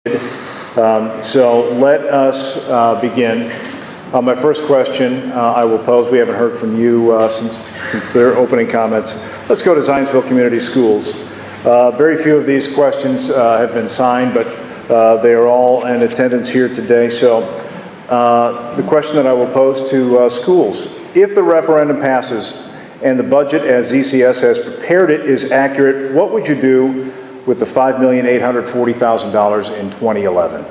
So let us begin. My first question I will pose, we haven't heard from you since their opening comments. Let's go to Zionsville Community Schools. Very few of these questions have been signed, but they are all in attendance here today. So the question that I will pose to schools, if the referendum passes and the budget as ZCS has prepared it is accurate, what would you do with the $5,840,000 in 2011?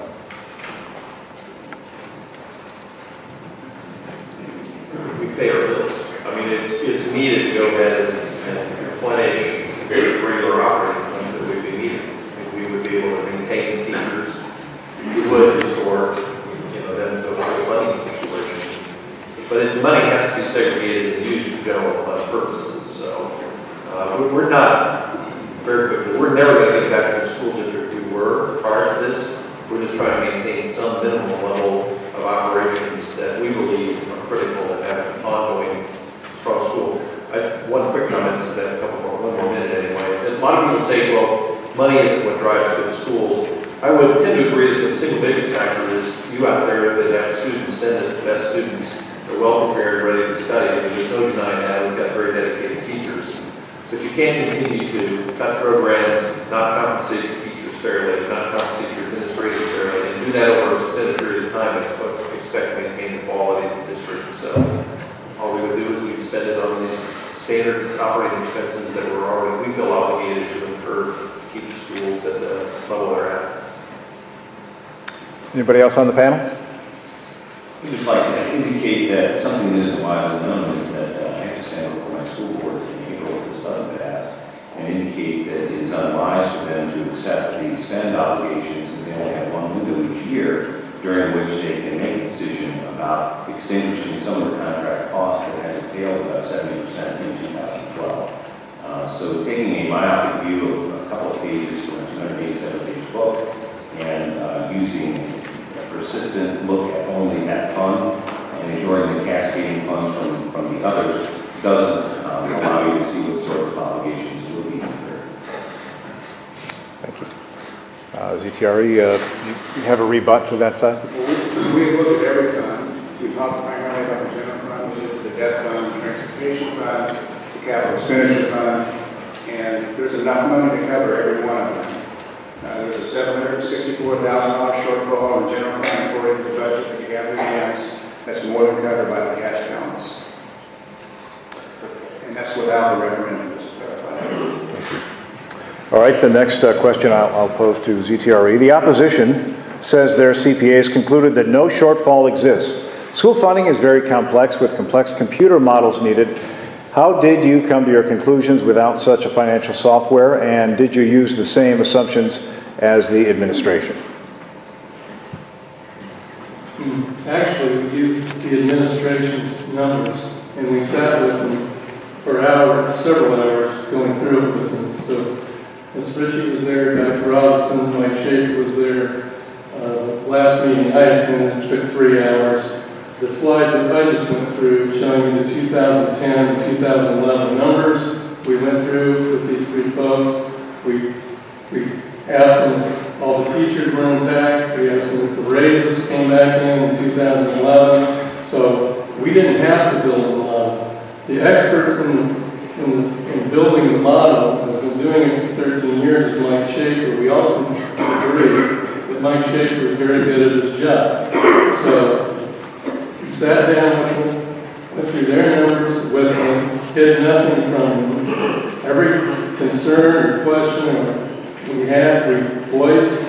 We pay our bills. I mean, it's needed to go ahead and replenish very regular operating funds that we've been needing. We would be able to maintain teachers. We would restore, them to a funding situation. But the money has to be segregated and used for general fund purposes. So we're not very quickly. We're never going to get back to the school district we were prior to this. We're just trying to maintain some minimal level of operations that we believe are critical to have an ongoing strong school. One quick comment is that one more minute anyway. A lot of people say, well, money isn't what drives good schools. I would tend to agree that the single biggest factor is you out there that have students send us the best students. They're well prepared, ready to study. There's no denying that. We've got very dedicated teachers. But you can't continue to cut programs, not compensate your teachers fairly, not compensate your administrators fairly, and do that over an extended period of time and expect to maintain the quality of the district. So all we would do is we'd spend it on these standard operating expenses that we feel obligated to incur to keep the schools at the level they're at. Anybody else on the panel? I'd just like to indicate that something that isn't widely known is that I have to stand before my school board in April with this budget passed and indicate that it is unwise for them to accept the spend obligations since they only have one window each year during which they can make a decision about extinguishing some of the contract costs that has entailed about 70% in 2012. So taking a myopic view of a couple of pages from a 287-page book and using a persistent look at only that fund and ignoring the cascading funds from the others doesn't allow you to see what sort of obligations will be incurred. Thank you. ZTRE, you have a rebut to that side? Well, we look at every fund. We talk primarily about the general fund, we look at the debt fund, the transportation fund, the capital expenditure fund, and there's enough money to cover every one of them. There's a $764,000 shortfall in the general fund according to the budget that you have in hands. That's more than covered by the cash balance. And that's without the referendum. All right, the next question I'll pose to ZTRE. The opposition says their CPAs concluded that no shortfall exists. School funding is very complex with complex computer models needed. How did you come to your conclusions without such a financial software, and did you use the same assumptions as the administration? Actually, we used the administration's numbers, and we sat with them for hours, several hours, going through it with them. So Ms. Ritchie was there, Dr. Robinson, Mike Schaefer was there. Last meeting I attended took 3 hours. The slides that I just went through showing you the 2010 and 2011 numbers, we went through with these three folks. We asked them if all the teachers were intact. We asked them if the raises came back in 2011. So we didn't have to build a model. The expert in building the model has been doing it for 13 years is Mike Schaefer. We all agree that Mike Schaefer is very good at his job. So we sat down with them, went through their numbers with them, hid nothing from every concern or question we had, we voiced,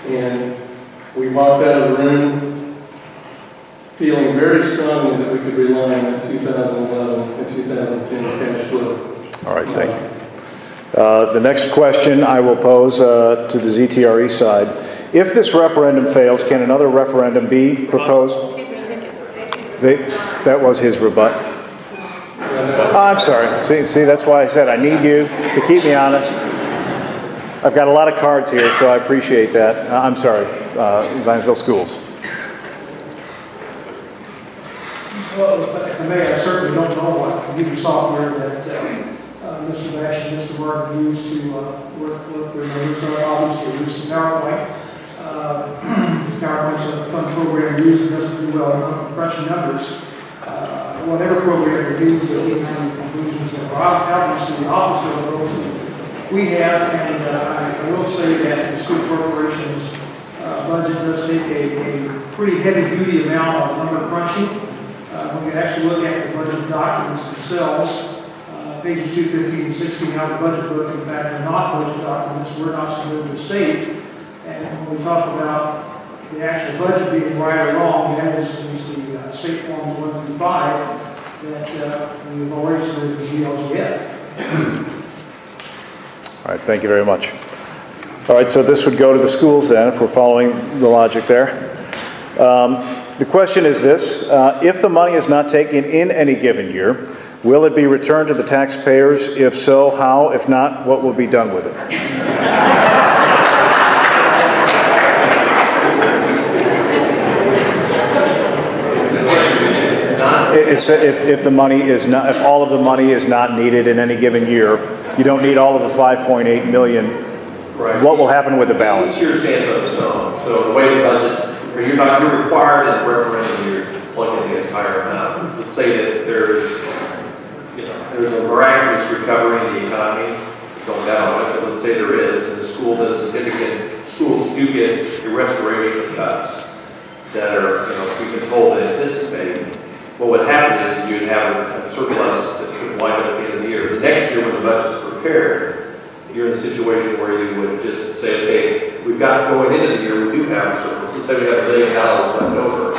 and we walked out of the room feeling very strongly that we could rely on that 2011 and 2010 cash flow. All right, thank you. The next question I will pose to the ZTRE side. If this referendum fails, can another referendum be proposed? That was his rebut. Oh, I'm sorry. See, that's why I said I need you to keep me honest. I've got a lot of cards here, so I appreciate that. I'm sorry, Zionsville Schools. Well, if I may, I certainly don't know what computer software that Mr. Bash and Mr. Martin used to work their numbers on. Obviously, used PowerPoint. reviews and doesn't do well in crunching numbers, whatever program reviews that we come to conclusions that are obviously the opposite of those that we have. And I will say that the school corporation's budget does take a pretty heavy-duty amount of number crunching. When you actually look at the budget documents themselves, pages 215 and 16 out of the budget book, in fact, are not budget documents. We're not submitted to the state. And when we talk about the actual budget being right or wrong, that is the state forms 1 through 5 that we've already submitted to the DLGF. All right, thank you very much. All right, so this would go to the schools then, if we're following the logic there. The question is this: if the money is not taken in any given year, will it be returned to the taxpayers? If so, how? If not, what will be done with it? If the money is not, if all of the money is not needed in any given year, you don't need all of the 5.8 million. Right. What will happen with the balance? Each year stands on its own. So the way the budget's, you're required in the referendum year to plug in the entire amount. Let's say that there's a miraculous recovery in the economy, don't doubt it, but let's say there is, and the school does significant, schools do get a restoration of cuts that are, we've been told to anticipate. What would happen is you'd have a surplus that could wind up at the end of the year. The next year when the budget's prepared, you're in a situation where you would just say, okay, we've got going into the year, we do have a surplus. Let's say we have $1 billion left over.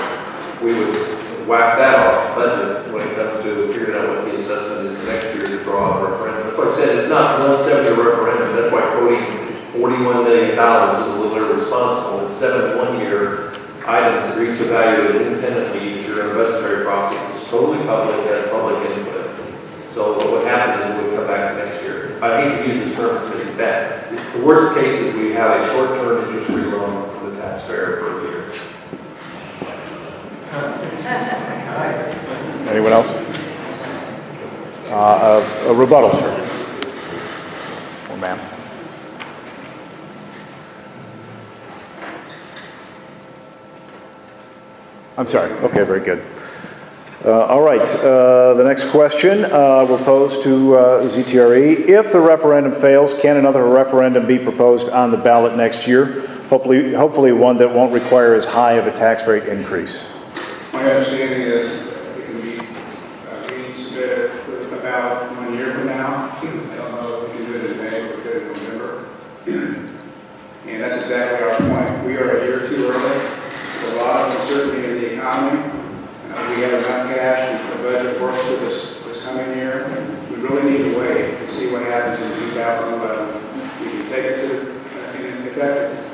We would whack that off the budget when it comes to figuring out what the assessment is the next year to draw a referendum. That's why I said it's not 170 a referendum. That's why quoting $41 million is a little irresponsible. It's 7 one-year items that are each evaluated independently each year in the budgetary process. It's totally public, has public input. So what would happen is it would come back next year. I hate to use this term, but it's bad. The worst case is we have a short-term interest-free loan for the taxpayer for a year. Anyone else? A rebuttal, sir. Or ma'am. I'm sorry. Okay, very good. All right, the next question we'll pose to ZTRE. If the referendum fails, can another referendum be proposed on the ballot next year? Hopefully one that won't require as high of a tax rate increase. My understanding is it can be resubmitted with the ballot 1 year from now. I don't know if we can do it in May or we could in November. And that's exactly our point. We are a year too early. There's a lot of uncertainty in the economy. We have enough cash, the budget works with us this coming year. We really need to wait to see what happens in 2011. We can take it to, and if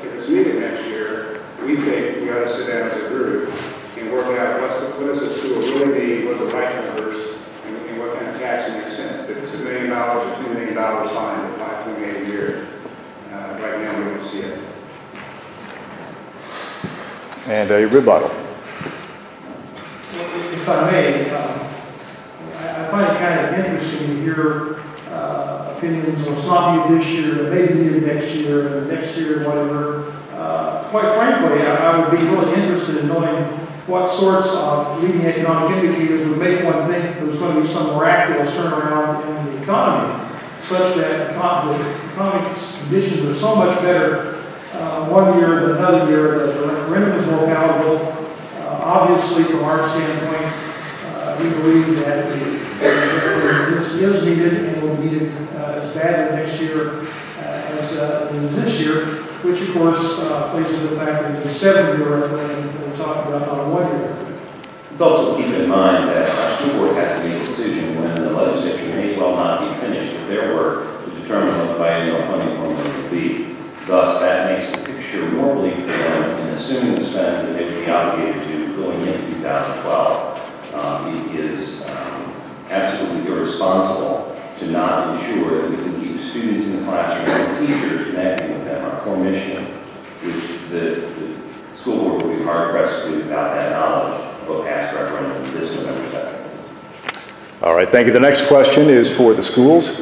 it's needed next year, we think we ought to sit down as a group and work out what does the school really need, what are the right numbers, and what kind of tax makes sense. If it's $1 million or $2 million, fine, but 5.8 a year. Right now, we don't see it. And a rebuttal. If I may, I find it kind of interesting to hear opinions, well, it's not needed this year, it may be needed next year, or next year, whatever. Quite frankly, I would be really interested in knowing what sorts of leading economic indicators would make one think there's going to be some miraculous turnaround in the economy, such that the economic conditions are so much better one year than another year that the referendum is more palatable. Obviously, from our standpoint, we believe that this is needed and will be needed as badly next year as it is this year, which of course plays into the fact that it's a 7-year referendum that we're talking about, not a 1-year referendum. It's also keep in mind that our school board has to make a decision when the legislature may well not be finished with their work to determine what the biennial funding formula will be. Thus, that makes the picture more bleak for them in assuming the spend that they would be obligated to going into 2012. It is absolutely irresponsible to not ensure that we can keep students in the classroom and teachers connecting with them, our core mission, which the school board will be hard-pressed to do without that knowledge of a past referendum this November 2nd. All right, thank you. The next question is for the schools.